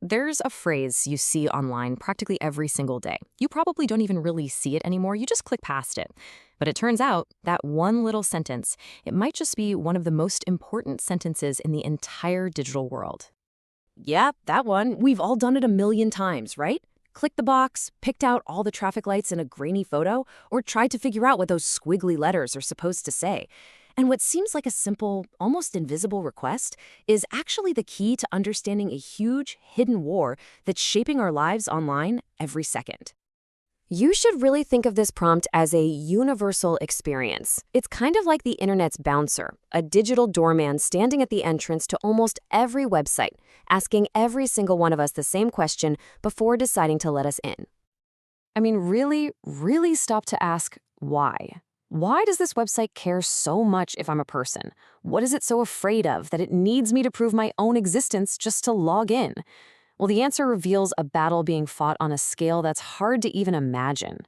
There's a phrase you see online practically every single day. You probably don't even really see it anymore, you just click past it. But it turns out that one little sentence, it might just be one of the most important sentences in the entire digital world. Yeah, that one. We've all done it a million times, right? Clicked the box, picked out all the traffic lights in a grainy photo, or tried to figure out what those squiggly letters are supposed to say. And what seems like a simple, almost invisible request is actually the key to understanding a huge, hidden war that's shaping our lives online every second. You should really think of this prompt as a universal experience. It's kind of like the internet's bouncer, a digital doorman standing at the entrance to almost every website, asking every single one of us the same question before deciding to let us in. I mean, really stop to ask why. Why does this website care so much if I'm a person? What is it so afraid of that it needs me to prove my own existence just to log in? Well, the answer reveals a battle being fought on a scale that's hard to even imagine.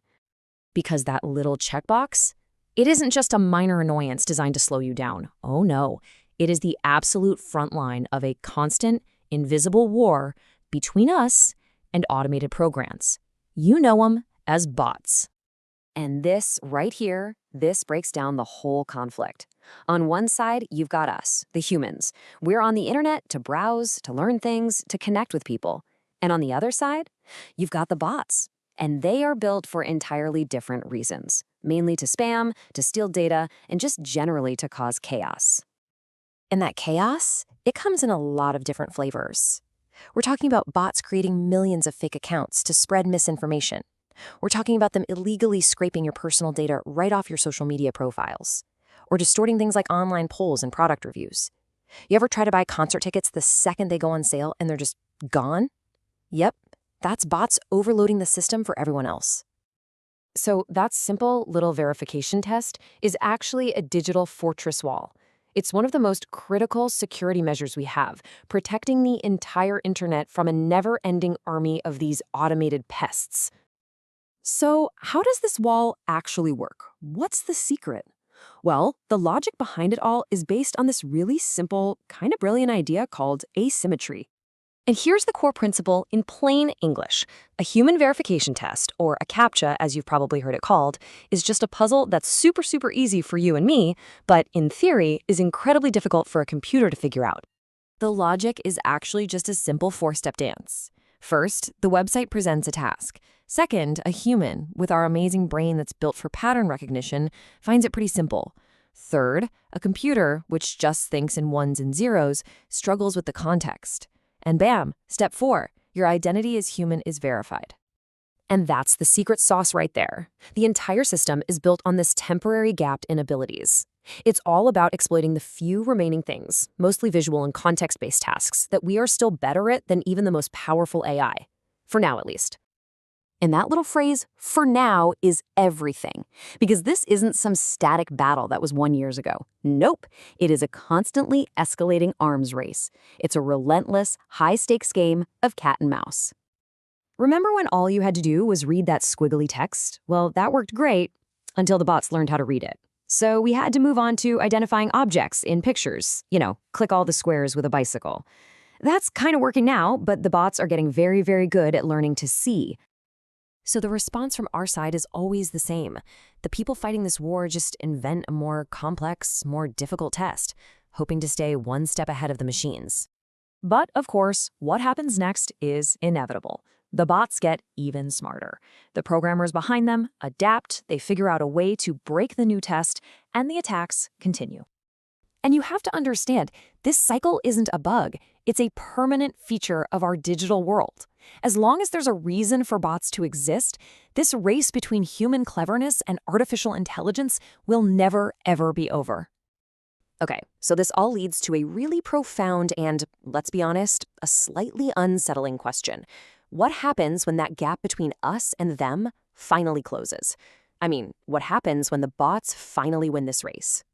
Because that little checkbox, it isn't just a minor annoyance designed to slow you down. Oh no, it is the absolute front line of a constant, invisible war between us and automated programs. You know them as bots. And this right here, this breaks down the whole conflict. On one side, you've got us, the humans. We're on the internet to browse, to learn things, to connect with people. And on the other side, you've got the bots. And they are built for entirely different reasons, mainly to spam, to steal data, and just generally to cause chaos. And that chaos, it comes in a lot of different flavors. We're talking about bots creating millions of fake accounts to spread misinformation. We're talking about them illegally scraping your personal data right off your social media profiles, or distorting things like online polls and product reviews. You ever try to buy concert tickets the second they go on sale and they're just gone? Yep, that's bots overloading the system for everyone else. So that simple little verification test is actually a digital fortress wall. It's one of the most critical security measures we have, protecting the entire internet from a never-ending army of these automated pests. So, how does this wall actually work? What's the secret? Well, the logic behind it all is based on this really simple, kind of brilliant idea called asymmetry. And here's the core principle in plain English. A human verification test, or a CAPTCHA as you've probably heard it called, is just a puzzle that's super easy for you and me, but in theory is incredibly difficult for a computer to figure out. The logic is actually just a simple four-step dance. First, the website presents a task. Second, a human, with our amazing brain that's built for pattern recognition, finds it pretty simple. Third, a computer, which just thinks in ones and zeros, struggles with the context. And bam, step 4, your identity as human is verified. And that's the secret sauce right there. The entire system is built on this temporary gap in abilities. It's all about exploiting the few remaining things, mostly visual and context-based tasks, that we are still better at than even the most powerful AI. For now, at least. And that little phrase, "for now," is everything. Because this isn't some static battle that was won years ago. Nope. It is a constantly escalating arms race. It's a relentless, high-stakes game of cat and mouse. Remember when all you had to do was read that squiggly text? Well, that worked great until the bots learned how to read it. So we had to move on to identifying objects in pictures. Click all the squares with a bicycle. That's kind of working now, but the bots are getting very good at learning to see. So the response from our side is always the same. The people fighting this war just invent a more complex, more difficult test, hoping to stay one step ahead of the machines. But, of course, what happens next is inevitable. The bots get even smarter. The programmers behind them adapt, they figure out a way to break the new test, and the attacks continue. And you have to understand, this cycle isn't a bug. It's a permanent feature of our digital world. As long as there's a reason for bots to exist, this race between human cleverness and artificial intelligence will never, ever be over. Okay, so this all leads to a really profound and, let's be honest, a slightly unsettling question. What happens when that gap between us and them finally closes? I mean, what happens when the bots finally win this race?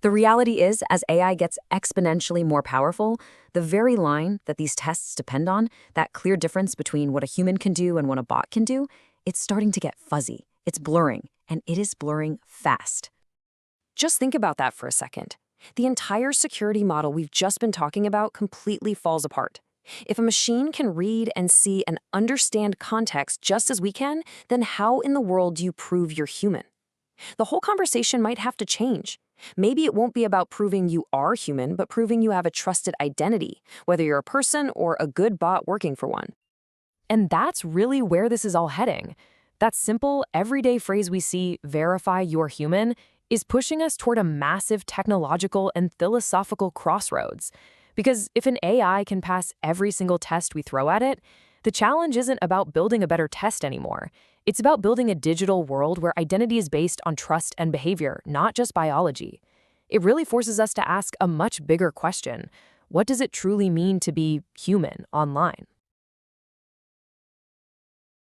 The reality is, as AI gets exponentially more powerful, the very line that these tests depend on, that clear difference between what a human can do and what a bot can do, it's starting to get fuzzy. It's blurring, and it is blurring fast. Just think about that for a second. The entire security model we've just been talking about completely falls apart. If a machine can read and see and understand context just as we can, then how in the world do you prove you're human? The whole conversation might have to change. Maybe it won't be about proving you are human, but proving you have a trusted identity, whether you're a person or a good bot working for one. And that's really where this is all heading. That simple, everyday phrase we see, verify you're human, is pushing us toward a massive technological and philosophical crossroads. Because if an AI can pass every single test we throw at it, the challenge isn't about building a better test anymore. It's about building a digital world where identity is based on trust and behavior, not just biology. It really forces us to ask a much bigger question. What does it truly mean to be human online?